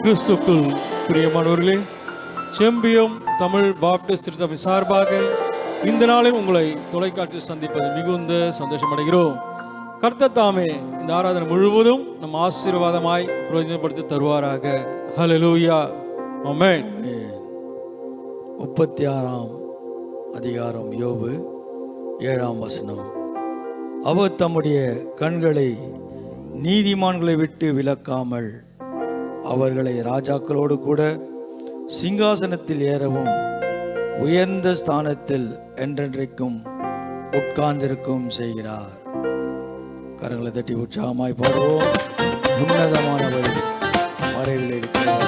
கிறிஸ்துக்குள் பிரியமானவர்களே, செம்பியம் தமிழ் பாப்டிஸ்ட் திருச்சபை சார்பாக இந்த நாளில் உங்களை தொலைக்காட்சி சந்திப்பது மிகுந்த சந்தோஷம் அடைகிறோம். கர்த்தர் தாமே இந்த ஆராதனை முழுவதும் நம் ஆசீர்வாதமாய் பிரயோஜனப்படுத்தி தருவாராக. ஹல்லேலூயா, ஆமென். 36ஆம் அதிகாரம் யோபு 7ஆம் வசனம். அவர் தம்முடைய கண்களை நீதிமான்களை விட்டு விலக்காமல் அவர்களை ராஜாக்களோடு கூட சிங்காசனத்தில் ஏறவும் உயர்ந்த ஸ்தானத்தில் என்றென்றைக்கும் உட்கார்ந்திருக்கும் செய்கிறார். கரங்களை தட்டி உற்சாகமாய் பாடுவோம். உன்னதமானவர் மறைவில் இருக்கிறார்.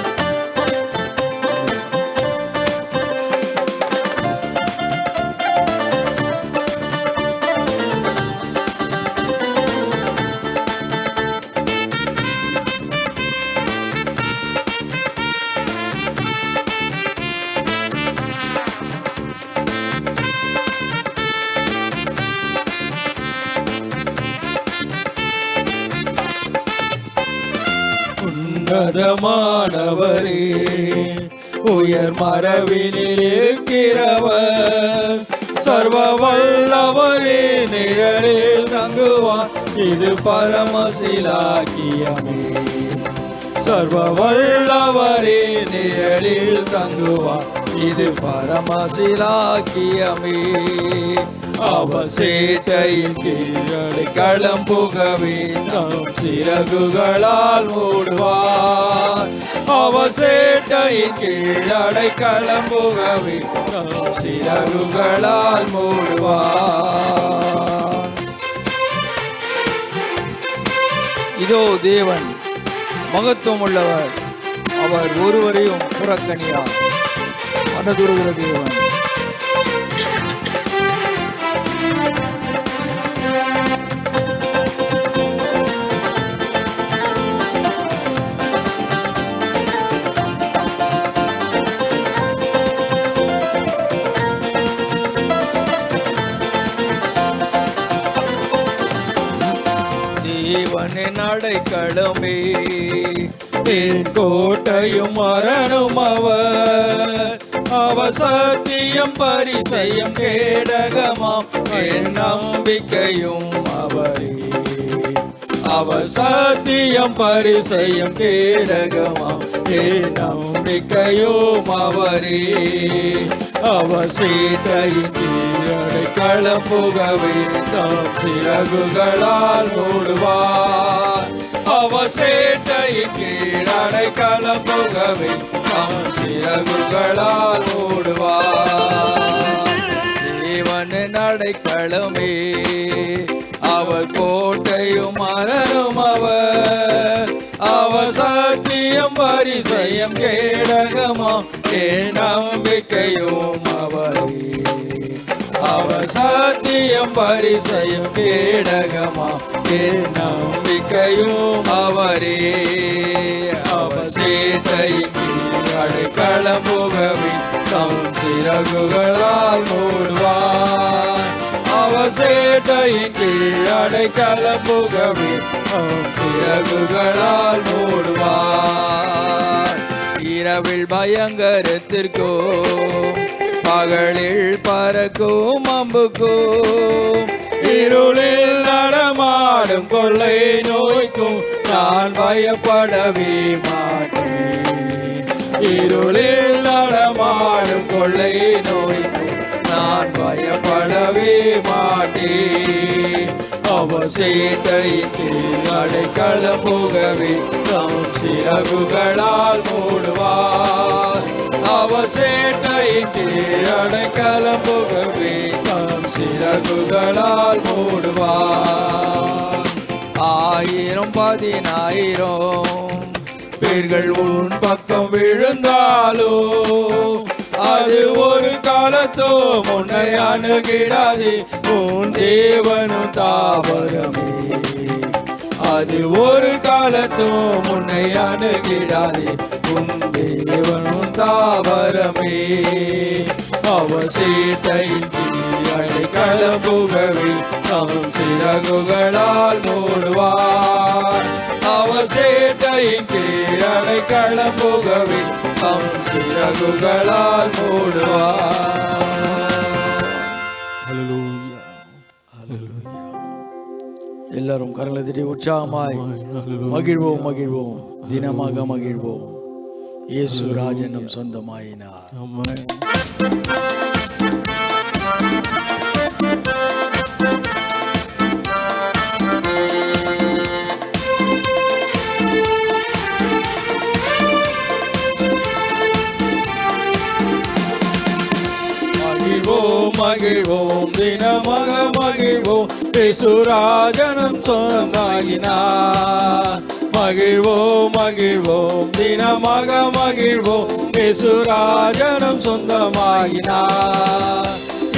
உன்னதமானவரே, உயர் மரபினில் இருக்கிறவர், சர்வ வல்லவரே நிழலில் தங்குவார், இது பரமசிலாக்கியமே. சர்வ வல்லவரே நிழலில் தங்குவார், இது பரமசிலாக்கியமே. அவர் சேட்டையின் கீழே களம்புகவே நம் சிறகுகளால் மூடுவார். அவர் சேட்டையின் கீழே களம்புகவே நம் சிறகுகளால் மூடுவார். இதோ தேவன் மகத்துவம் உள்ளவர், அவர் ஒருவரையும் புறக்கணியார். மனதுருகிற தேவன். தேவனின் அடைக்கலமே, என் கோட்டையும் மரணம் அவர். அவர் சத்தியம் பரிசயம் கேடகமாம், என் நம்பிக்கையும் அவரே. அவர் சத்தியம் பரிசயம் கேடகமாம், என் நம்பிக்கையும் அவரே. அவர் சீட்டையின் கீழே களம்புகவே தாம் சிறகுகளால் மூடுவார். அவர் சேட்டையின் கீழே களம்புகவே தாம் சிறகுகளால் மூடுவார். தேவனின் அடைக்கலமே, அவர் கோட்டையும் மரணம் அவர். அவர் சத்தியம் பரிசயம் கேடகமாம், என் நம்பிக்கையும் அவரே. அவர் சத்தியம் பரிசயம் கேடகமாம், என் நம்பிக்கையும் அவரே. அவர் சேட்டையின் கீழே களம்புகவே தம் சிறகுகளால் மூடுவார். அவர் சேட்டையின் கீழே களம்புகவே தம் சிறகுகளால் மூடுவார். இரவில் பயங்கரத்திற்கும் பகலில் பறக்கும் அம்புக்கும், இருளில் நடமாடும் கொள்ளை நோய்க்கும் நான் பயப்படவே மாட்டேன். இருளில் நடமாடும் கொள்ளை நோய்க்கும் நான் பயப்படவே மாட்டேன். அவர் சேட்டையின் கீழே களம்புகவே தம் சிறகுகளால் மூடுவார். அவர் சேட்டையின் கீழே களம்புகவே தம் சிறகுகளால் மூடுவார். 1000 பேர்கள் உன் பக்கம் விழுந்தாலோ, அது ஒரு காலத்தோ முன்னை அணுகிடாதே. உன் தேவனும் தாவரமே, அது ஒரு காலத்தும் முன்னை அணுகிடாதே. உன் தேவனும் தாவரமே. அவர் சேட்டையின் கீழே களம்புகவே தம் சிறகுகளால் மூடுவார். அவர் சேட்டையின் கீழடை களம்புகவே தம் சிறகுகளால் மூடுவார். ஹல்லேலூயா. ஹல்லேலூயா. எல்லாரும் கரங்களை தட்டி உற்சாகமாய் மகிழ்வோம் மகிழ்வோம், தினமாக மகிழ்வோம். இயேசு ராஜன் நம் சொந்தமாயினார். ஆமென். மகிழ்வோம் மகிழ்வோம், தினமாக மகிழ்வோம். இயேசுராஜனும் சொந்தமாகினார். மகிழ்வோம் மகிழ்வோம், தினமாக மகிழ்வோம். இயேசுராஜனும் சொந்தமாகினார்.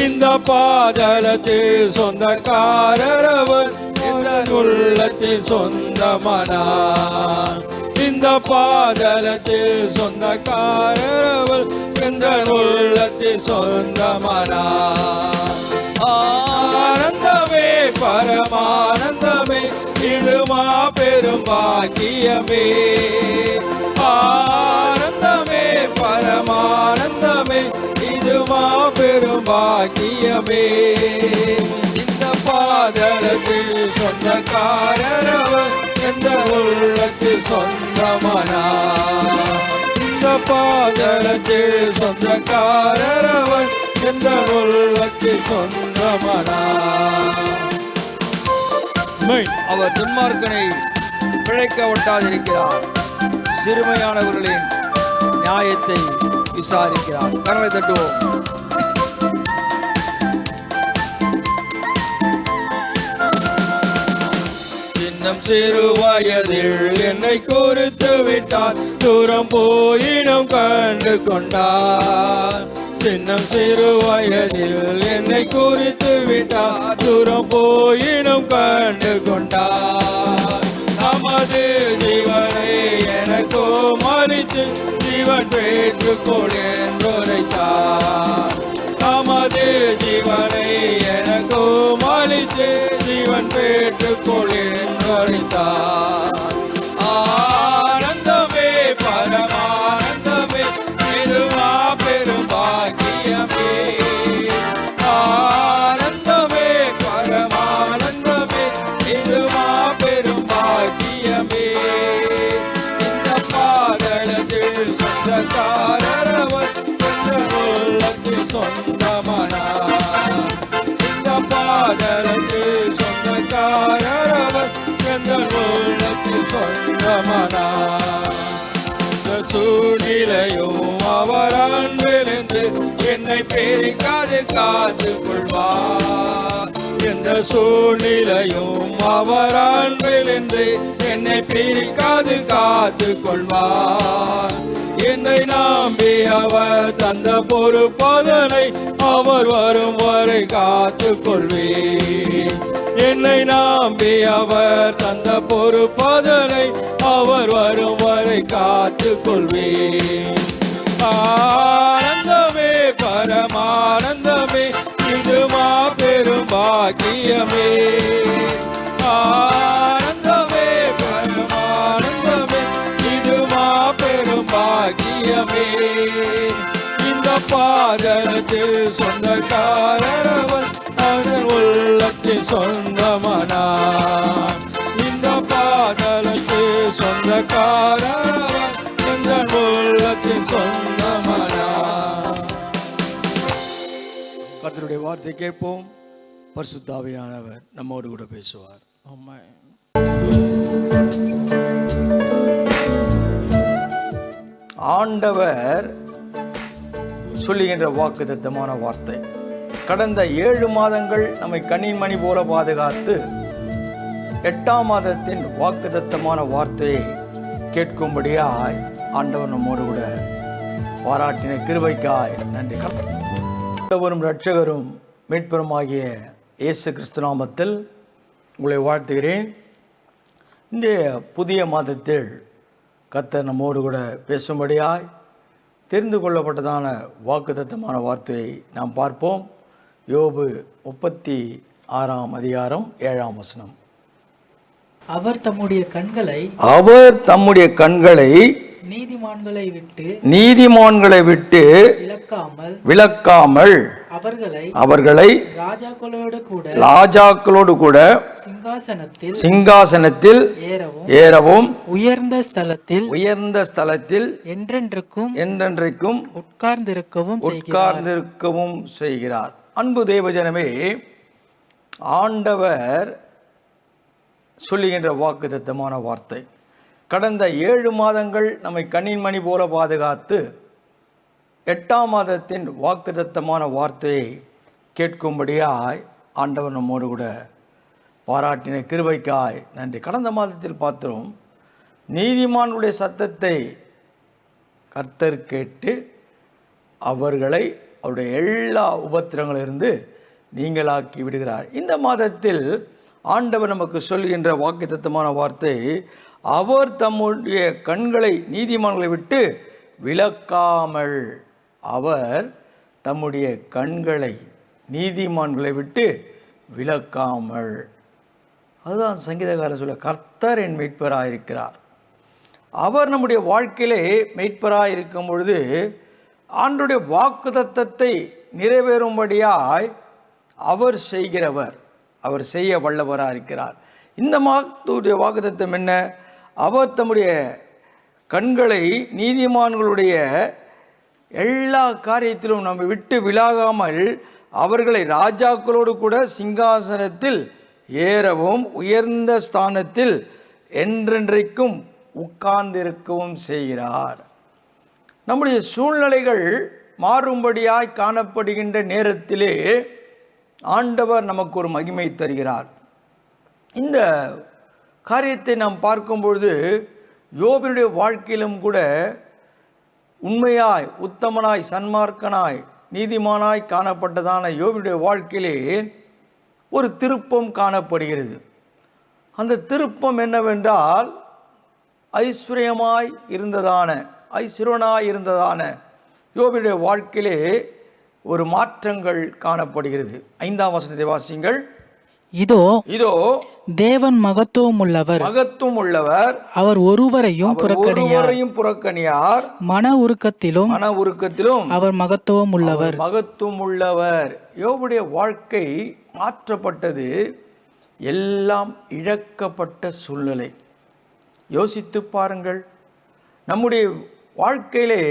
இந்த பாதலத்தில் சொந்தக்காரரவர், இந்த உள்ளத்தில் சொந்தமானார். இந்த பாதலத்தில் சொந்தக்காரரவர், இந்த உள்ளத்தில் சொந்தமானார். ஆனந்தமே பரமானந்தமே, இது மாபெரும் பாக்கியமே. ஆனந்தமே பரமானந்தமே, இது மாபெரும் பாக்கியமே. இந்த பாதலத்தில் சொந்தக்காரரவர், எந்த உள்ளத்தில் சொந்தமானார். இந்த பாதலத்தில் சொந்தக்காரரவர், எந்த உள்ளத்தில் சொந்தமானார். அவர் துன்மார்க்கனை பிழைக்க ஒட்டாதிருக்கிறார், சிறுமையானவர்களின் நியாயத்தை விசாரிக்கிறார். கரங்களை தட்டுவோம். சின்னம் சிறு வயதில் என்னை குறித்து விட்டார், தூரம் போயினும் கண்டு கொண்டார். சின்னம் சிறு வயதில் என்னை குறித்து விட்டார், தூரம் போயினும் கண்டு கொண்டார். நமது ஜீவனை எனக்கோ மறித்து ஜீவன் பெற்றுக்கொள் என்றுரைத்தார். நமது ஜீவனை எனக்கோ மறித்து ஜீவன் பெற்றுக்கொள் என்றுரைத்தார். ஆனந்தமே பரமானந்தமே, இது மாபெரும் பாக்கியமே. ஆனந்தமே பரமானந்தமே, இது மாபெரும் பாக்கியமே. இந்த பாதலத்தில் சொந்தக்காரரவர், இந்த உள்ளத்தில் சொந்தமானார். இந்த பாதலத்தில் சொந்தக்காரரவர், இந்த உள்ளத்தில் சொந்தமானார். சூழ்நிலையும் அவர் அன்பிலிருந்து என்னை பிரிக்காது காத்து கொள்வார். எந்த சூழ்நிலையும் அவர் அன்பிலிருந்து என்னை பிரிக்காது காத்து கொள்வார். என்னை நம்பி அவர் தந்த பொறுப்பதனை அவர் வரும் வரை காத்து கொள்வேன். என்னை நம்பி அவர் தந்த பொறுப்பதனை அவர் வரும் வரை காத்து கொள்வேன். ஆனந்தமே பரமானந்தமே, இது மாபெரும் பாக்கியமே. ஆனந்தமே பரமானந்தமே, இது மாபெரும் பாக்கியமே. இந்த பாதலத்தில் சொந்தக்காரரவர், அதன் உள்ளத்தில் சொந்தமானார். இந்த பாதலத்தில் சொந்தக்காரரவர், இந்த உள்ளத்தில் சொந்தமானார். கர்த்தருடைய வார்த்தை கேட்போம். பரிசுத்த ஆவியானவர் நம்மோடு கூட பேசுவார். ஆமென். ஆண்டவர் சொல்லுகின்ற வாக்குத்தத்தமான வார்த்தை. கடந்த 7 மாதங்கள் நம்மை கண்ணின்மணி போல பாதுகாத்து 8ஆம் மாதத்தின் வாக்குத்தத்தமான வார்த்தையை கேட்கும்படியாய் ஆண்டவர் நம்மோடு கூட பாராட்டின கிருபைக்காய் நன்றி. ஆண்டவரும் இரட்சகரும் மீட்பருமாகிய இயேசு கிறிஸ்து நாமத்தில் உங்களை வாழ்த்துகிறேன். இந்த புதிய மாதத்தில் கர்த்தர் நம்மோடு கூட பேசும்படியாய் தெரிந்து கொள்ளப்பட்டதான வாக்குத்தத்தமான வார்த்தையை நாம் பார்ப்போம். யோபு 36ஆம் அதிகாரம் 7ஆம் வசனம். அவர் தம்முடைய கண்களை நீதிமான்களை விட்டு விலக்காமல் அவர்களை ராஜாக்களோடு கூட சிங்காசனத்தில் ஏறவும் உயர்ந்த ஸ்தலத்தில் என்றென்றைக்கும் உட்கார்ந்திருக்கவும் செய்கிறார். அன்பு தேவஜனமே, ஆண்டவர் சொல்லுகின்ற வாக்குத்தத்தமான வார்த்தை கடந்த 7 மாதங்கள் நம்மை கண்ணின் மணி போல பாதுகாத்து 8ஆம் மாதத்தின் வாக்குத்தத்தமான வார்த்தையை கேட்கும்படியாய் ஆண்டவர் நம்மோடு கூட பாராட்டின கிருபைக்காய் நன்றி. கடந்த மாதத்தில் பார்த்தோம், நீதிமானுடைய சத்தத்தை கர்த்தர் கேட்டு அவர்களை அவருடைய எல்லா உபத்திரங்களிலிருந்து நீங்களாக்கி விடுகிறார். இந்த மாதத்தில் ஆண்டவர் நமக்கு சொல்கின்ற வாக்குத்தத்தமான வார்த்தை, அவர் தம்முடைய கண்களை நீதிமான்களை விட்டு விலக்காமல், அவர் தம்முடைய கண்களை நீதிமான்களை விட்டு விலக்காமல். அதுதான் சங்கீதக்காரர் சொல்ல, கர்த்தர் என் மீட்பராயிருக்கிறார். அவர் நம்முடைய வாழ்க்கையிலே மீட்பராய் இருக்கும் பொழுது ஆண்டுடைய வாக்குத்தத்தத்தை நிறைவேறும்படியாய் அவர் செய்கிறவர், அவர் செய்ய வல்லவராக இருக்கிறார். இந்த மாதத்துடைய வாக்குத்தத்தம் என்ன? அவர் தம்முடைய கண்களை நீதிமான்களுடைய எல்லா காரியத்திலும் நம்மை விட்டு விலகாமல் அவர்களை ராஜாக்களோடு கூட சிங்காசனத்தில் ஏறவும் உயர்ந்த ஸ்தானத்தில் என்றென்றைக்கும் உட்கார்ந்திருக்கவும் செய்கிறார். நம்முடைய சூழ்நிலைகள் மாறும்படியாய் காணப்படுகின்ற நேரத்திலே ஆண்டவர் நமக்கு ஒரு மகிமை தருகிறார். இந்த காரியத்தை நாம் பார்க்கும் பொழுது யோபினுடைய வாழ்க்கையிலும் கூட உண்மையாய் உத்தமனாய் சன்மார்க்கனாய் நீதிமானாய் காணப்பட்டதான யோபினுடைய வாழ்க்கையிலே ஒரு திருப்பம் காணப்படுகிறது. அந்த திருப்பம் என்னவென்றால், ஐஸ்வர்யனாய் இருந்ததான யோபினுடைய வாழ்க்கையிலே ஒரு மாற்றங்கள் காணப்படுகிறது. 5ஆம் வசனத்தை வாசியுங்கள். இதோ தேவன் மகத்துவம் உள்ளவர், அவர் ஒருவரையும் புறக்கணியார், மன உருக்கத்திலும் அவர் மகத்துவம் உள்ளவர். யோபுடைய வாழ்க்கை மாற்றப்பட்டது. எல்லாம் இழக்கப்பட்ட சூழ்நிலை. யோசித்து பாருங்கள், நம்முடைய வாழ்க்கையிலே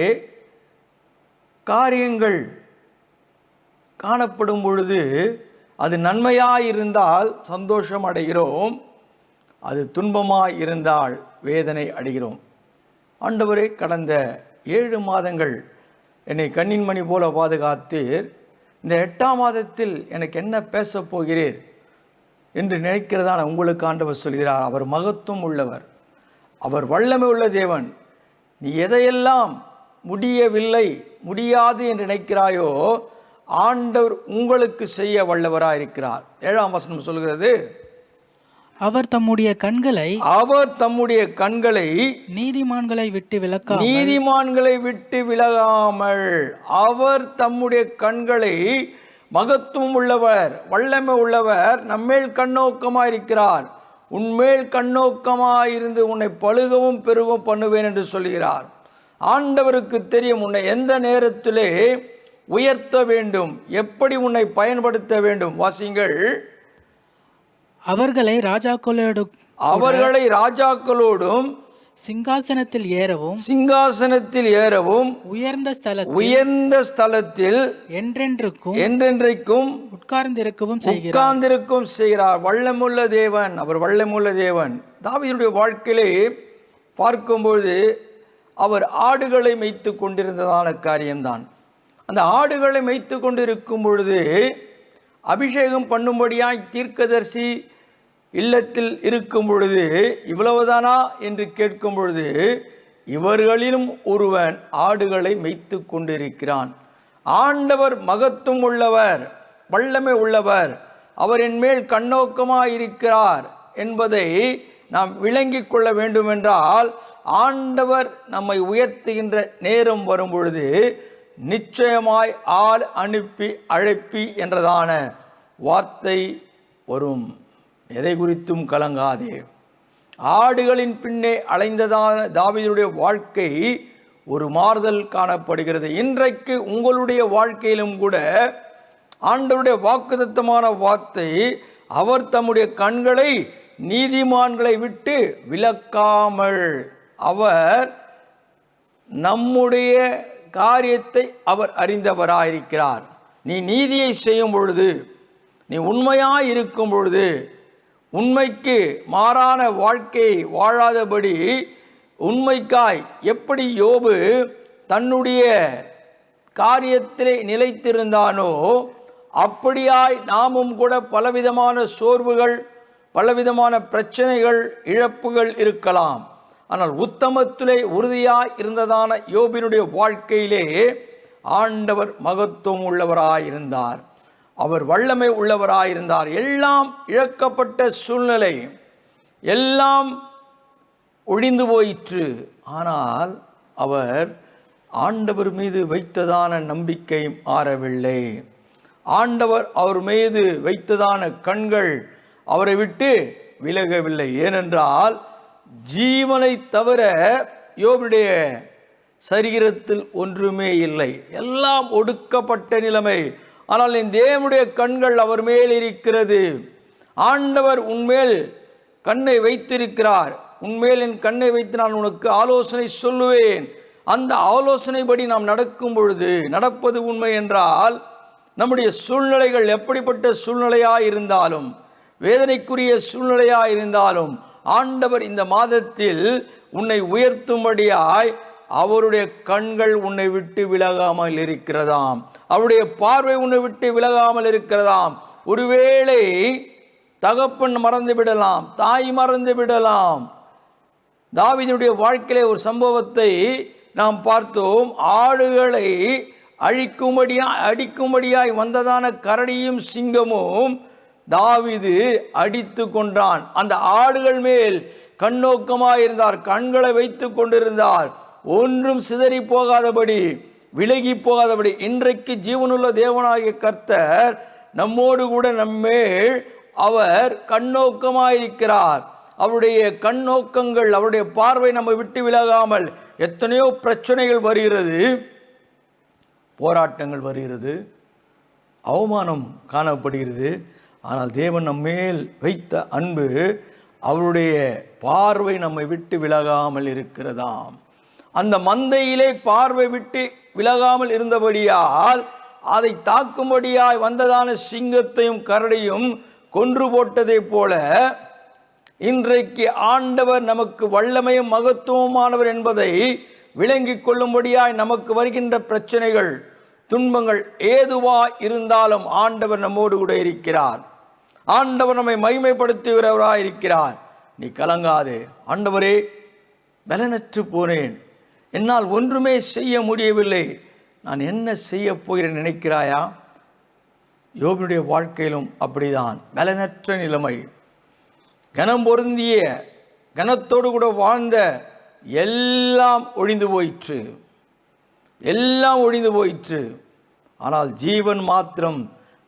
காரியங்கள் காணப்படும் பொழுது அது நன்மையாயிருந்தால் சந்தோஷம் அடைகிறோம், அது துன்பமாய் இருந்தால் வேதனை அடைகிறோம். ஆண்டவரே, கடந்த 7 மாதங்கள் என்னை கண்ணின் மணி போல பாதுகாத்தீர். இந்த 8ஆம் மாதத்தில் எனக்கு என்ன பேசப் போகிறீர் என்று நினைக்கிறதான உங்களுக்கு ஆண்டவர் சொல்கிறார், அவர் மகத்துவம் உள்ளவர், அவர் வல்லமை உள்ள தேவன். நீ எதையெல்லாம் முடியாது என்று நினைக்கிறாயோ ஆண்டவர் உங்களுக்கு செய்ய வல்லவராய் இருக்கிறார். 7ஆம் வசனம் சொல்கிறது, அவர் தம்முடைய கண்களை நீதிமான்களை விட்டு விலகாமல், அவர் தம்முடைய கண்களை, மகத்துவம் உள்ளவர், வல்லமை உள்ளவர், நம்மேல் கண்ணோக்கமாய் இருக்கிறார். உன்மேல் கண்ணோக்கமாயிருந்து உன்னை பழுகவும் பெருகவும் பண்ணுவேன் என்று சொல்கிறார். ஆண்டவருக்கு தெரியும் உன்னை எந்த நேரத்திலே உயர்த்த வேண்டும், எப்படி உன்னை பயன்படுத்த வேண்டும். வாசிங்கள். அவர்களை ராஜாக்களோடும் சிங்காசனத்தில் ஏறவும் உயர்ந்த ஸ்தலத்தில் என்றென்றைக்கும் உட்கார்ந்திருக்கவும் செய்கிறார். வல்லமுள்ள தேவன், அவர் வல்லமுள்ள தேவன். தாவீதுடைய வாழ்க்கையிலே பார்க்கும்போது அவர் ஆடுகளை மேய்த்து கொண்டிருந்ததான காரியம்தான். அந்த ஆடுகளை மேய்த்து கொண்டிருக்கும் பொழுது அபிஷேகம் பண்ணும்படியாய் தீர்க்கதரிசி இல்லத்தில் இருக்கும் பொழுது இவ்வளவுதானா என்று கேட்கும் பொழுது இவர்களிலும் ஒருவன் ஆடுகளை மேய்த்து கொண்டிருக்கிறான். ஆண்டவர் மகத்துவம் உள்ளவர், வல்லமை உள்ளவர், அவர் என் மேல் கண்ணோக்கமாயிருக்கிறார் என்பதை நாம் விளங்கிக் கொள்ள வேண்டுமென்றால் ஆண்டவர் நம்மை உயர்த்துகின்ற நேரம் வரும் பொழுது நிச்சயமாய் ஆள் அனுப்பி அழைப்பி என்றதான வார்த்தை வரும். எதை குறித்தும் கலங்காதே. ஆடுகளின் பின்னே அலைந்ததான தாவீதுடைய வாழ்க்கை ஒரு மாறுதல் காணப்படுகிறது. இன்றைக்கு உங்களுடைய வாழ்க்கையிலும் கூட ஆண்டவருடைய வாக்குத்தத்தமான வார்த்தை, அவர் தம்முடைய கண்களை நீதிமான்களை விட்டு விலக்காமல், அவர் நம்முடைய காரியத்தை அவர் அறிந்தவராயிருக்கிறார். நீ நீதியை செய்யும் பொழுது, நீ உண்மையாய் இருக்கும் பொழுது, உண்மைக்கு மாறான வாழ்க்கையை வாழாதபடி உண்மைக்காய் எப்படி யோபு தன்னுடைய காரியத்திலே நிலைத்திருந்தானோ அப்படியாய் நாமும் கூட பலவிதமான சோர்வுகள், பலவிதமான பிரச்சனைகள், இழப்புகள் இருக்கலாம். ஆனால் உத்தமத்திலே உறுதியாய் இருந்ததான யோபினுடைய வாழ்க்கையிலே ஆண்டவர் மகத்துவம் உள்ளவராயிருந்தார். அவர் வல்லமை உள்ளவராயிருந்தார். எல்லாம் இழக்கப்பட்ட சூழ்நிலை, எல்லாம் ஒழிந்து போயிற்று. ஆனால் அவர் ஆண்டவர் மீது வைத்ததான நம்பிக்கை மாறவில்லை. ஆண்டவர் அவர் மீது வைத்ததான கண்கள் அவரை விட்டு விலகவில்லை. ஏனென்றால் ஜீவனை தவிர யோபுடைய சரீரத்தில் ஒன்றுமே இல்லை, எல்லாம் ஒடுக்கப்பட்ட நிலைமை. ஆனால் என் தேவனுடைய கண்கள் அவர் மேல் இருக்கிறது. ஆண்டவர் உன்மேல் கண்ணை வைத்திருக்கிறார். உன்மேல் என் கண்ணை வைத்து நான் உனக்கு ஆலோசனை சொல்லுவேன். அந்த ஆலோசனைப்படி நாம் நடக்கும் பொழுது, நடப்பது உண்மை என்றால், நம்முடைய சூழ்நிலைகள் எப்படிப்பட்ட சூழ்நிலையாய் இருந்தாலும், வேதனைக்குரிய சூழ்நிலையாய் இருந்தாலும், ஆண்டவர் இந்த மாதத்தில் உன்னை உயர்த்தும்படியாய் அவருடைய கண்கள் உன்னை விட்டு விலகாமல் இருக்கிறதாம். அவருடைய பார்வை உன்னை விட்டு விலகாமல் இருக்கிறதாம். ஒருவேளை தகப்பன் மறந்து விடலாம், தாய் மறந்து விடலாம். தாவீதுடைய வாழ்க்கையிலே ஒரு சம்பவத்தை நாம் பார்த்தோம். ஆடுகளை அடிக்கும்படியாய் வந்ததான கரடியும் சிங்கமும் தாவீது அடித்து கொண்டான். அந்த ஆடுகள் மேல் கண்ணோக்கமாயிருந்தார், கண்களை வைத்து கொண்டிருந்தார், ஒன்றும் சிதறி போகாதபடி, விலகி போகாதபடி. இன்றைக்கு ஜீவனுள்ள தேவனாகிய கர்த்தர் நம்மோடு கூட நம்மேல் அவர் கண்ணோக்கமாயிருக்கிறார். அவருடைய கண்ணோக்கங்கள், அவருடைய பார்வை நம்ம விட்டு விலகாமல். எத்தனையோ பிரச்சனைகள் வருகிறது, போராட்டங்கள் வருகிறது, அவமானம் காணப்படுகிறது. ஆனால் தேவன் நம்மேல் வைத்த அன்பு, அவருடைய பார்வை நம்மை விட்டு விலகாமல் இருக்கிறதாம். அந்த மந்தையிலே பார்வை விட்டு விலகாமல் இருந்தபடியால் அதை தாக்கும்படியாய் வந்ததான சிங்கத்தையும் கரடியும் கொன்று போட்டதை போல, இன்றைக்கு ஆண்டவர் நமக்கு வல்லமையும் மகத்துவமானவர் என்பதை விளங்கிக் கொள்ளும்படியாய் நமக்கு வருகின்ற பிரச்சனைகள், துன்பங்கள் ஏதுவா இருந்தாலும் ஆண்டவர் நம்மோடு கூட இருக்கிறார். ஆண்டவர் நம்மை மகிமைப்படுத்துகிறவராய் இருக்கிறார். நீ கலங்காதே. ஆண்டவரே, பலனற்று போனேன், என்னால் ஒன்றுமே செய்ய முடியவில்லை, நான் என்ன செய்ய போகிறேன் நினைக்கிறாயா? யோபுடைய வாழ்க்கையிலும் அப்படிதான். பலனற்ற நிலைமை, கனம் பொருந்திய கனத்தோடு கூட வாழ்ந்த எல்லாம் ஒழிந்து போயிற்று, எல்லாம் ஒழிந்து போயிற்று. ஆனால் ஜீவன் மாத்திரம்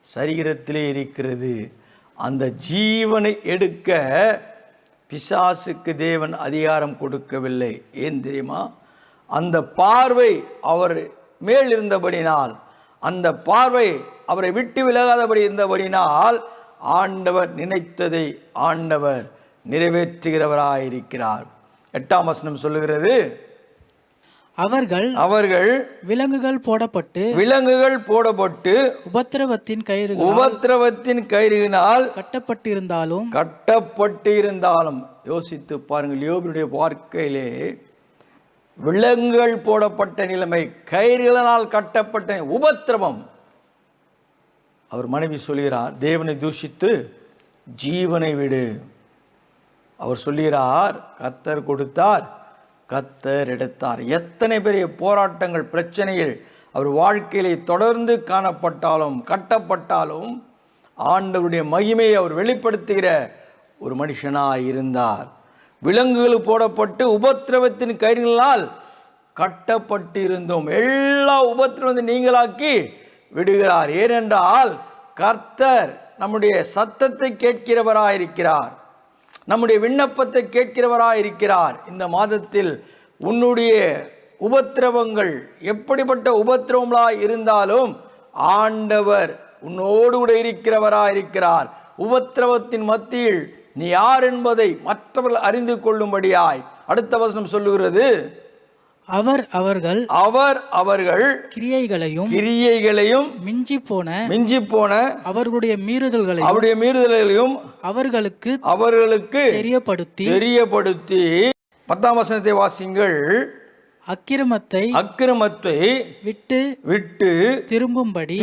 சரீரத்திலே இருக்கிறது. அந்த ஜீவனை எடுக்க பிசாசுக்கு தேவன் அதிகாரம் கொடுக்கவில்லை. ஏன் தெரியுமா? அந்த பார்வை அவர் மேல் இருந்தபடினால், அந்த பார்வை அவரை விட்டு விலகாதபடி இருந்தபடினால், ஆண்டவர் நினைத்ததை ஆண்டவர் நிறைவேற்றுகிறவராயிருக்கிறார். 8ஆம் வசனம் சொல்லுகிறது, அவர்கள் விலங்குகள் போடப்பட்டு உபத்திரவத்தின் கயிறுகளினால் கட்டப்பட்டிருந்தாலும். யோசித்து பாருங்கள், யோபுடைய வாழ்க்கையிலே விலங்குகள் போடப்பட்ட நிலைமை, கயிறுகளினால் கட்டப்பட்ட உபத்திரவம். அவர் மனைவி சொல்கிறார், தேவனை தூஷித்து ஜீவனை விடு. அவர் சொல்கிறார், கர்த்தர் கொடுத்தார், கர்த்தர் எடுத்தார். எத்தனை பெரிய போராட்டங்கள், பிரச்சனைகள் அவர் வாழ்க்கையிலே தொடர்ந்து காணப்பட்டாலும், கட்டப்பட்டாலும், ஆண்டவருடைய மகிமையை அவர் வெளிப்படுத்துகிற ஒரு மனுஷனாய் இருந்தார். விலங்குகள் போடப்பட்டு உபத்திரவத்தின் கயிறுகளால் கட்டப்பட்டு இருந்தோம். எல்லா உபத்திரவத்தை நீங்களாக்கி விடுகிறார். ஏனென்றால் கர்த்தர் நம்முடைய சத்தத்தை கேட்கிறவராயிருக்கிறார். நம்முடைய விண்ணப்பத்தை கேட்கிறவராய் இருக்கிறார். இந்த மாதத்தில் உன்னுடைய உபத்திரவங்கள் எப்படிப்பட்ட உபத்திரவங்களாய் இருந்தாலும் ஆண்டவர் உன்னோடு கூட இருக்கிறவராய் இருக்கிறார். உபத்திரவத்தின் மத்தியில் நீ யார் என்பதை மற்றவர்கள் அறிந்து கொள்ளும்படியாய் அடுத்த வசனம் சொல்லுகிறது, அவர்கள் கிரியைகளையும் மிஞ்சி போன அவர்களுடைய மீறுதல்களையும் அவர்களுக்கு தெரியப்படுத்தி 10ஆம் வசனத்தை வாசிங்கள். அக்கிரமத்தை விட்டு திரும்பும்படி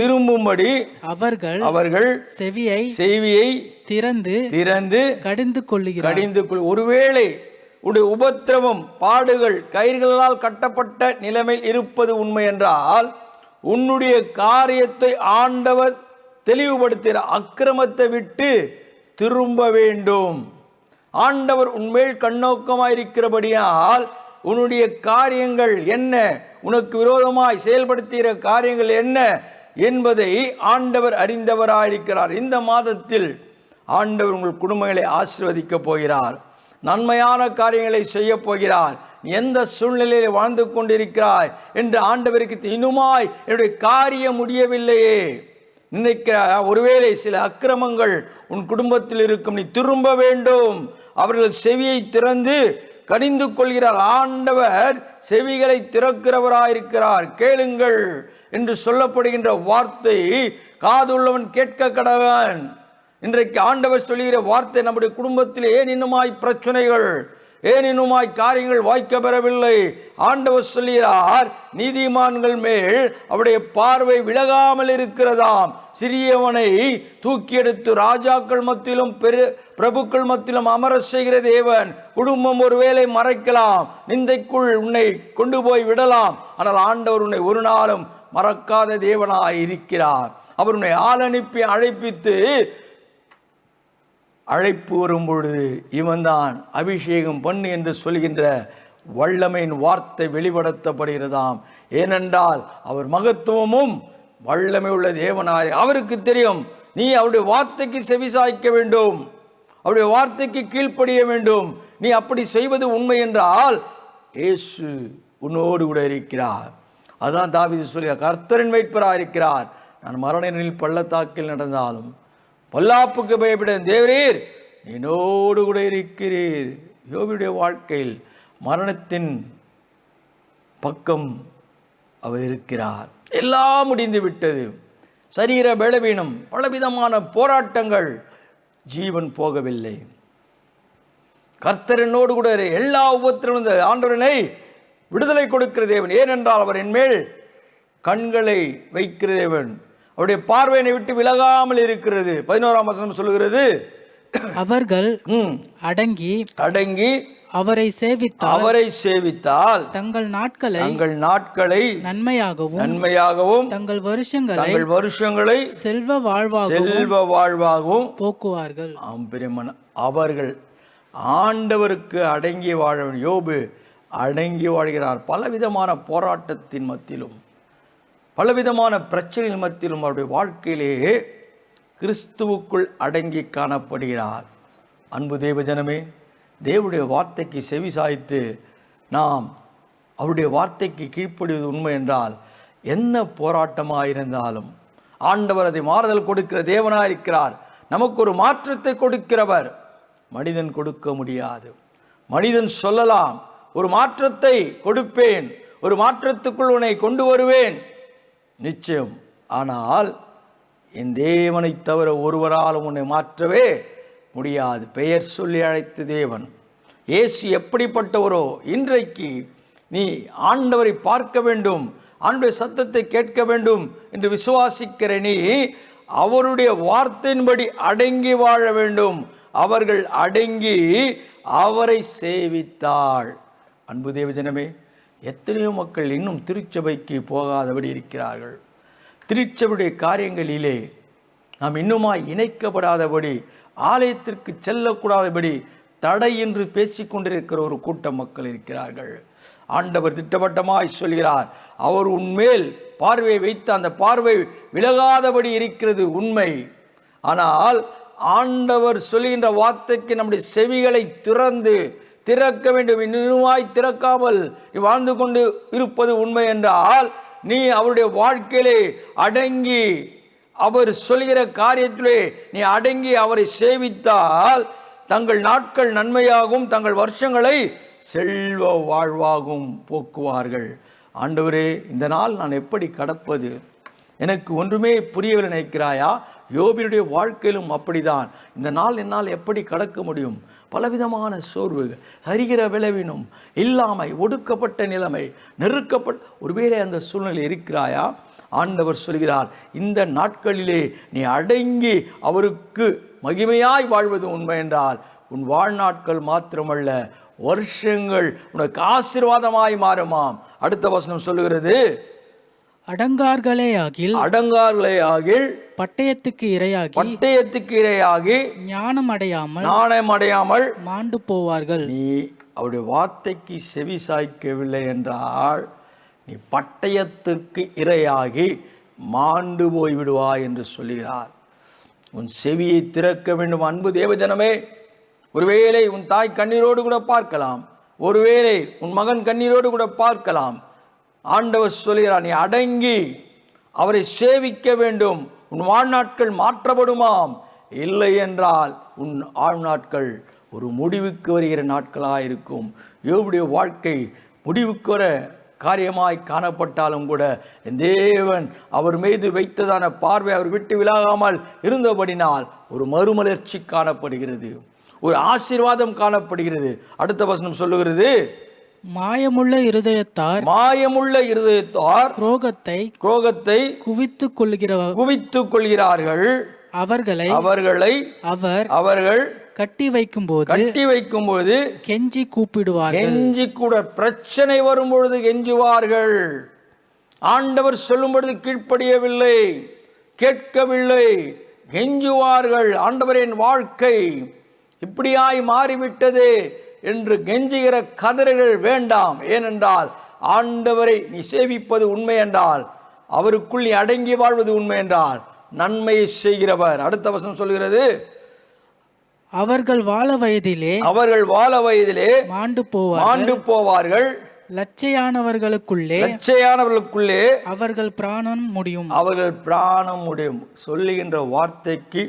அவர்கள் செவியை திறந்து கடிந்து கொள்ளுகிறார். ஒருவேளை உடைய உபத்திரவம், பாடுகள், கயிர்களால் கட்டப்பட்ட நிலைமையில் இருப்பது உண்மை என்றால் உன்னுடைய காரியத்தை ஆண்டவர் தெளிவுபடுத்துகிற அக்கிரமத்தை விட்டு திரும்ப வேண்டும். ஆண்டவர் உன்மேல் கண்ணோக்கமாயிருக்கிறபடியால் உன்னுடைய காரியங்கள் என்ன, உனக்கு விரோதமாய் செயல்படுத்துகிற காரியங்கள் என்ன என்பதை ஆண்டவர் அறிந்தவராயிருக்கிறார். இந்த மாதத்தில் ஆண்டவர் உங்கள் குடும்பங்களை ஆசீர்வதிக்க போகிறார். நன்மையான காரியங்களை செய்ய போகிறார். எந்த சூழ்நிலையில் வாழ்ந்து கொண்டிருக்கிறாய் என்று ஆண்டவருக்கு இன்னுமாய் என்னுடைய காரியம் முடியவில்லையே நினைக்கிற ஒருவேளை சில அக்கிரமங்கள் உன் குடும்பத்தில் இருக்கும். நீ திரும்ப வேண்டும். அவர்கள் செவியை திறந்து கடிந்து கொள்கிறார். ஆண்டவர் செவிகளை திறக்கிறவராயிருக்கிறார். கேளுங்கள் என்று சொல்லப்படுகின்ற வார்த்தை காதுள்ளவன் கேட்க கடவன். இன்றைக்கு ஆண்டவர் சொல்லுகிற வார்த்தை நம்முடைய குடும்பத்தில் ஏன் இன்னுமாய் பிரச்சனைகள், ஏன் இன்னுமாய் காரியங்கள் வாய்க்க பெறவில்லை? ஆண்டவர் சொல்லுகிறார், நீதிமான்கள் மேல் அவருடைய பார்வை விலகாமல் இருக்கிறதாம். சிறியவனை தூக்கி எடுத்து ராஜாக்கள் மத்தியிலும் பிரபுக்கள் மத்தியிலும் அமர செய்கிற தேவன். குடும்பம் ஒருவேளை மறைக்கலாம், நிந்தைக்குள் உன்னை கொண்டு போய் விடலாம். ஆனால் ஆண்டவர் உன்னை ஒரு நாளும் மறக்காத தேவனாய் இருக்கிறார். அவர் உன்னை ஆள் அனுப்பி அழைப்பித்து அழைப்பு வரும் பொழுது இவன் தான் அபிஷேகம் பண்ணு என்று சொல்கின்ற வல்லமையின் வார்த்தை வெளிப்படுத்தப்படுகிறதாம். ஏனென்றால் அவர் மகத்துவமும் வல்லமை உள்ள தேவனாய் அவருக்கு தெரியும். நீ அவருடைய வார்த்தைக்கு செவிசாய்க்க வேண்டும், அவருடைய வார்த்தைக்கு கீழ்ப்படிய வேண்டும். நீ அப்படி செய்வது உண்மை என்றால் இயேசு உன்னோடு கூட இருக்கிறார். அதான் தாவீது சொல்லிய கர்த்தரின் மீட்பராய் இருக்கிறார். நான் மரணனில் பள்ளத்தாக்கில் நடந்தாலும் பொல்லாப்புக்கு பயப்பட தேவரீர் என்னோடு கூட இருக்கிறீர். யோபுடைய வாழ்க்கையில் மரணத்தின் பக்கம் அவர் இருக்கிறார். எல்லாம் முடிந்து விட்டது. சரீர பலவீனம், பலவிதமான போராட்டங்கள், ஜீவன் போகவில்லை. கர்த்தர் என்னோடு கூட எல்லா உபத்திரம் ஆண்டவரனை விடுதலை கொடுக்கிற தேவன். ஏனென்றால் அவர் என் மேல் கண்களை வைக்கிற தேவன். அவருடைய பார்வையை விட்டு விலகாமல் இருக்கிறது. 11ஆம் வசனம் சொல்லுகிறது, அவர்கள் அடங்கி அவரை சேவித்தால் தங்கள் நாட்களை நன்மையாகவும் தங்கள் வருஷங்களை செல்வ வாழ்வாகவும் போக்குவார்கள். அவர்கள் ஆண்டவருக்கு அடங்கி வாழ. யோபு அடங்கி வாழ்கிறார். பலவிதமான போராட்டத்தின் மத்தியிலும் பலவிதமான பிரச்சனைகள் மத்தியிலும் அவருடைய வாழ்க்கையிலேயே கிறிஸ்துவுக்குள் அடங்கி காணப்படுகிறார். அன்பு தேவஜனமே, தேவனுடைய வார்த்தைக்கு செவி சாய்த்து நாம் அவருடைய வார்த்தைக்கு கீழ்ப்படிவது உண்மை என்றால் என்ன போராட்டமாக இருந்தாலும் ஆண்டவர் அதை மாறுதல் கொடுக்கிற தேவனாக இருக்கிறார். நமக்கு ஒரு மாற்றத்தை கொடுக்கிறவர். மனிதன் கொடுக்க முடியாது. மனிதன் சொல்லலாம், ஒரு மாற்றத்தை கொடுப்பேன், ஒரு மாற்றத்துக்குள் உன்னை கொண்டு வருவேன், நிச்சயம். ஆனால் என் தேவனை தவிர ஒருவராலும் உன்னை மாற்றவே முடியாது. பெயர் சொல்லி அழைத்த தேவன். இயேசு எப்படிப்பட்டவரோ, இன்றைக்கு நீ ஆண்டவரை பார்க்க வேண்டும், ஆண்டவருடைய சத்தத்தை கேட்க வேண்டும் என்று விசுவாசிக்கிற நீ அவருடைய வார்த்தையின்படி அடங்கி வாழ வேண்டும். அவர்கள் அடங்கி அவரை சேவித்தாள். அன்பு தேவஜனமே, எத்தனையோ மக்கள் இன்னும் திருச்சபைக்கு போகாதபடி இருக்கிறார்கள். திருச்சபையுடைய காரியங்களிலே நாம் இன்னுமாய் இணைக்கப்படாதபடி, ஆலயத்திற்கு செல்லக்கூடாதபடி தடையின்றி பேசிக்கொண்டிருக்கிற ஒரு கூட்டம் மக்கள் இருக்கிறார்கள். ஆண்டவர் திட்டவட்டமாய் சொல்கிறார், அவர் உன்மேல் பார்வையை வைத்து அந்த பார்வை விலகாதபடி இருக்கிறது உண்மை. ஆனால் ஆண்டவர் சொல்லுகின்ற வார்த்தைக்கு நம்முடைய செவிகளை திறக்க வேண்டும். இன்னுமாய் திறக்காமல் வாழ்ந்து கொண்டு இருப்பது உண்மை என்றால், நீ அவருடைய வாழ்க்கையிலே அடங்கி, அவர் சொல்கிற காரியத்திலே நீ அடங்கி அவரை சேவித்தால் தங்கள் நாட்கள் நன்மையாகவும் தங்கள் வருஷங்களை செல்வ வாழ்வாகவும் போக்குவார்கள். ஆண்டவரே, இந்த நாள் நான் எப்படி கடப்பது? எனக்கு ஒன்றுமே புரியவில்லை நினைக்கிறாயா? யோபினுடைய வாழ்க்கையிலும் அப்படிதான். இந்த நாள் என்னால் எப்படி கடக்க முடியும்? பலவிதமான சோர்வு, சரிகிற விளைவினும், இல்லாமை, ஒடுக்கப்பட்ட நிலைமை, நெருக்கப்பட்ட ஒருவேளை அந்த சூழ்நிலை இருக்கிறாயா? ஆண்டவர் சொல்கிறார், இந்த நாட்களிலே நீ அடங்கி அவருக்கு மகிமையாய் வாழ்வது உண்மை என்றால் உன் வாழ்நாட்கள் மாத்திரமல்ல, வருஷங்கள் உனக்கு ஆசீர்வாதமாய் மாறுமாம். அடுத்த வசனம் சொல்லுகிறது, அடங்கார்களே ஆகில் பட்டயத்துக்கு இரையாகி ஞானம் அடையாமல் மாண்டு போவார்கள். நீ அவருடைய வார்த்தைக்கு செவி சாய்க்கவில்லை என்றால் நீ பட்டயத்திற்கு இரையாகி மாண்டு போய் விடுவாய் என்று சொல்லுகிறார். உன் செவியை திறக்க வேண்டும். அன்பு தேவஜனமே, ஒருவேளை உன் தாய் கண்ணீரோடு கூட பார்க்கலாம், ஒருவேளை உன் மகன் கண்ணீரோடு கூட பார்க்கலாம். ஆண்டவர் சொல்கிறார், நீ அடங்கி அவரை சேவிக்க வேண்டும். உன் வாழ்நாட்கள் மாற்றப்படுமாம். இல்லை என்றால் உன் ஆழ்நாட்கள் ஒரு முடிவுக்கு வருகிற நாட்களாயிருக்கும். யோபுடைய வாழ்க்கை முடிவுக்கு வர காரியமாய் காணப்பட்டாலும் கூட தேவன் அவர் மீது வைத்ததான பார்வை அவர் விட்டு விலகாமல் இருந்தபடினால் ஒரு மறுமலர்ச்சி காணப்படுகிறது, ஒரு ஆசீர்வாதம் காணப்படுகிறது. அடுத்த வசனம் சொல்லுகிறது, மாயமுள்ள இருதயத்தார் குரோகத்தை குவித்துக் கொள்கிறார்கள். அவர்களை அவர்கள் கட்டி வைக்கும்போது கெஞ்சி கூப்பிடுவார்கள். கெஞ்சி கூட பிரச்சனை வரும்பொழுது கெஞ்சுவார்கள். ஆண்டவர் சொல்லும் பொழுது கீழ்ப்படியவில்லை, கேட்கவில்லை, கெஞ்சுவார்கள். ஆண்டவரின் வாழ்க்கை இப்படியாய் மாறிவிட்டது என்று கெஞ்சுகிற கதறுகள் வேண்டாம். ஏனென்றால் ஆண்டவரை நீ சேவிப்பது உண்மை என்றால், அவருக்குள் நீ அடங்கி வாழ்வது உண்மை என்றால் நன்மையை செய்கிறவர். அடுத்த வசனம் சொல்கிறது, அவர்கள் வாழ வயதிலே மாண்டு போவார்கள். லட்சையானவர்களுக்குள்ளே அவர்கள் பிராணம் முடியும். சொல்லுகின்ற வார்த்தைக்கு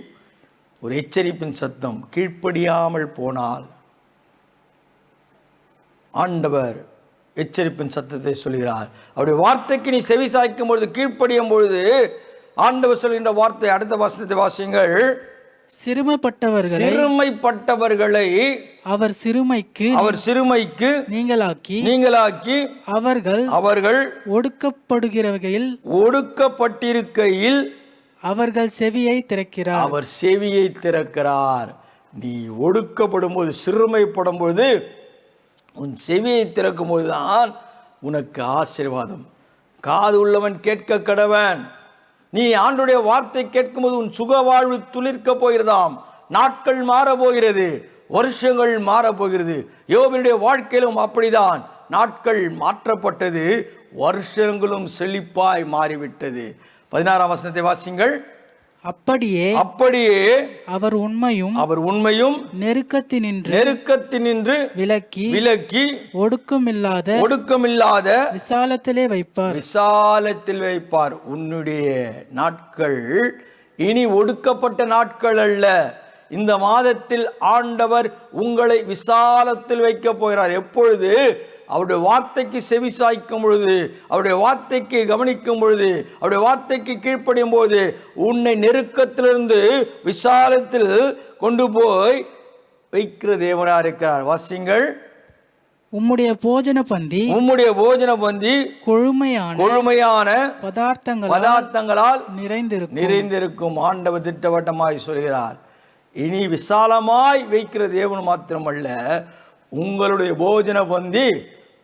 ஒரு எச்சரிப்பின் சத்தம். கீழ்ப்படியாமல் போனால் ஆண்டவர் எச்சரிப்பின் சத்தத்தை சொல்கிறார். அவருடைய வார்த்தைக்கு நீ செவி சாய்க்கும் பொழுது, கீழ்ப்படியும் பொழுது ஆண்டவர் சொல்கின்ற வார்த்தை. அடுத்த வசனத்தை வாசியுங்கள். சிறுமைப்பட்டவர்களை அவர் சிறுமைக்கு நீங்களாக்கி அவர்கள் ஒடுக்கப்பட்டிருக்கையில் அவர் செவியை திறக்கிறார். நீ ஒடுக்கப்படும் போது, சிறுமைப்படும் போது உன் செவியை திறக்கும் போதுதான் உனக்கு ஆசீர்வாதம். காது உள்ளவன் கேட்க கடவன். நீ ஆண்டவருடைய வார்த்தை கேட்கும்போது உன் சுக வாழ்வு துளிர்க்க போகிறதாம். நாட்கள் மாறப்போகிறது, வருஷங்கள் மாறப்போகிறது. யோபினுடைய வாழ்க்கையிலும் அப்படிதான். நாட்கள் மாற்றப்பட்டது, வருஷங்களும் செழிப்பாய் மாறிவிட்டது. 16ஆம் வசனத்தை வாசிங்கள். அப்படியே அவர் உண்மையும் நெருக்கத்தினின்று விலக்கி ஒடுக்கமில்லாத விசாலத்தில் வைப்பார். உன்னுடைய நாட்கள் இனி ஒடுக்கப்பட்ட நாட்கள் அல்ல. இந்த மாதத்தில் ஆண்டவர் உங்களை விசாலத்தில் வைக்க போகிறார். எப்பொழுது? அவருடைய வார்த்தைக்கு செவி சாய்க்கும் பொழுது, அவருடைய வார்த்தைக்கு கவனிக்கும் பொழுது, அவருடைய வார்த்தைக்கு கீழ்ப்படியும் போது உன்னை நெருக்கத்திலிருந்து விசாலத்தில் கொண்டு போய் வைக்கிற தேவனா இருக்கிறார். வாசிங்கள். உம்முடைய போஜன பந்தி கொழுமையான பதார்த்தங்களால் நிறைந்திருக்கும். ஆண்டவர் திட்டவட்டமாய் சொல்கிறார், இனி விசாலமாய் வைக்கிற தேவன் மாத்திரமல்ல, உங்களுடைய போஜன பந்தி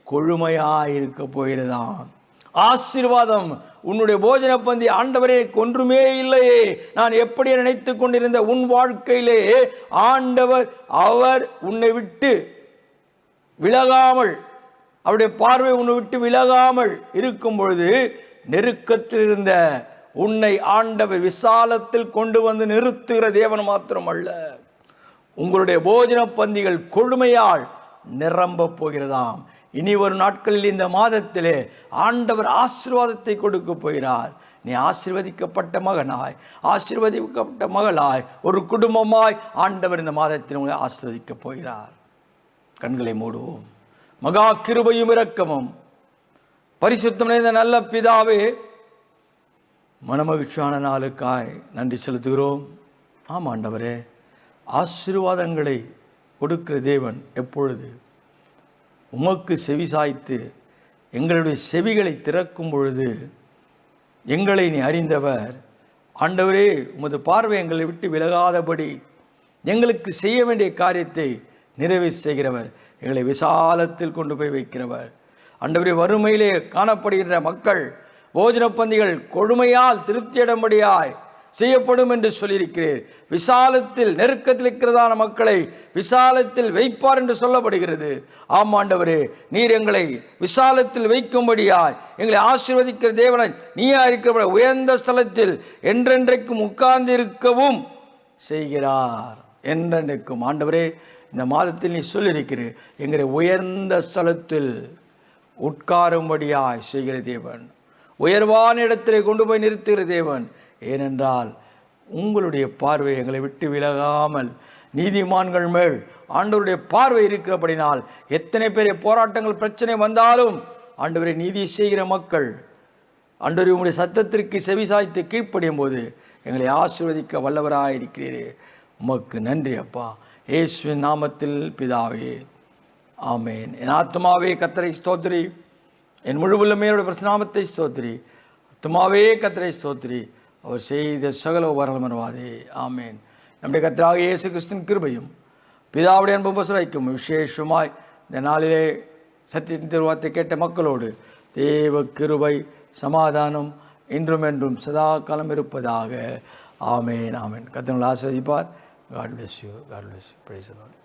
கொழுமையாயிருக்க போகிறதாம். ஆசீர்வாதம். உன்னுடைய போஜன பந்தி, ஆண்டவரே ஒன்றுமே இல்லையே, நான் எப்படி நினைத்து கொண்டிருந்த உன் வாழ்க்கையிலே ஆண்டவர் அவர் உன்னை விட்டு விலகாமல், அவருடைய பார்வை உன்னை விட்டு விலகாமல் இருக்கும் பொழுது, நெருக்கத்தில் இருந்த உன்னை ஆண்டவர் விசாலத்தில் கொண்டு வந்து நிறுத்துகிற தேவன் மாத்திரமல்ல, உங்களுடைய போஜன பந்திகள் கொழுமையால் நிரம்ப போகிறதாம். இனி வரும் நாட்களில் இந்த மாதத்திலே ஆண்டவர் ஆசீர்வாதத்தை கொடுக்க போகிறார். நீ ஆசீர்வதிக்கப்பட்ட மகனாய், ஆசீர்வதிக்கப்பட்ட மகளாய், ஒரு குடும்பமாய் ஆண்டவர் இந்த மாதத்தில் உங்களை ஆசீர்வதிக்க போகிறார். கண்களை மூடுவோம். மகா கிருபையும் இரக்கமும் பரிசுத்தம் நிறைந்த நல்ல பிதாவே, மனமகிழ்ச்சியான நாளுக்காய் நன்றி செலுத்துகிறோம். ஆமாம் ஆண்டவரே, ஆசீர்வாதங்களை கொடுக்கிற தேவன் எப்பொழுது உமக்கு செவி சாய்த்து எங்களுடைய செவிகளை திறக்கும் பொழுது எங்களை நீ அறிந்தவர். ஆண்டவரே, உமது பார்வை எங்களை விட்டு விலகாதபடி எங்களுக்கு செய்ய வேண்டிய காரியத்தை நிறைவேற்றி செய்கிறவர், எங்களை விசாலத்தில் கொண்டு போய் வைக்கிறவர். ஆண்டவரே, வறுமையிலே காணப்படுகின்ற மக்கள் போஜன பந்திகள் கொழுமையால் திருப்தியடைம்படியாய் செய்யப்படும் என்று சொல்லியிருக்கிறீர். விசாலத்தில் நெருக்கத்தில் இருக்கிறதான மக்களை விசாலத்தில் வைப்பார் என்று சொல்லப்படுகிறது. ஆமாண்டவரே, நீர் எங்களை விசாலத்தில் வைக்கும்படியாய் எங்களை ஆசீர்வதிக்கிற தேவனை நீயா இருக்கிற உயர்ந்த ஸ்தலத்தில் என்றென்றைக்கும் உட்கார்ந்து இருக்கவும் செய்கிறார். என்றென்றைக்கும் ஆண்டவரே, இந்த மாதத்தில் நீ சொல்லியிருக்கிறீர், எங்களை உயர்ந்த ஸ்தலத்தில் உட்காரும்படியாய் செய்கிற தேவன், உயர்வான இடத்திலே கொண்டு போய் நிறுத்துகிற தேவன். ஏனென்றால் உங்களுடைய பார்வை எங்களை விட்டு விலகாமல் நீதிமான்கள் மேல் ஆண்டவருடைய பார்வை இருக்கிறபடினால் எத்தனை பேர் போராட்டங்கள் பிரச்சனை வந்தாலும் ஆண்டவரை நீதி செய்கிற மக்கள் ஆண்டவரை உங்களுடைய சத்தத்திற்கு செவிசாய்த்து கீழ்ப்படியும் போது எங்களை ஆசீர்வதிக்க வல்லவராக இருக்கிறீரே. உமக்கு நன்றி அப்பா. இயேசுவின் நாமத்தில் பிதாவே, ஆமேன். என் ஆத்மாவே கர்த்தரை ஸ்தோத்திரி, என் முழு உள்ளமையோட பிரசனாமத்தை ஸ்தோத்திரி. ஆத்மாவே கர்த்தரை ஸ்தோத்திரி, அவர் செய்த சகல உபகாரங்கள் மறவாதே. ஆமேன். நம்முடைய கர்த்தராகிய இயேசு கிறிஸ்துவின் கிருபையும் பிதாவுடைய அன்பும் பசுரைக்கும் விசேஷமாய் இந்த நாளிலே சத்தியத்தின் திருவார்த்தை கேட்ட மக்களோடு தேவ கிருபை சமாதானம் இன்றும் என்றும் சதா காலம் இருப்பதாக. ஆமேன். ஆமேன். கர்த்தர் உங்களை ஆசீர்வதிப்பார். God bless you. God bless you. Praise the Lord.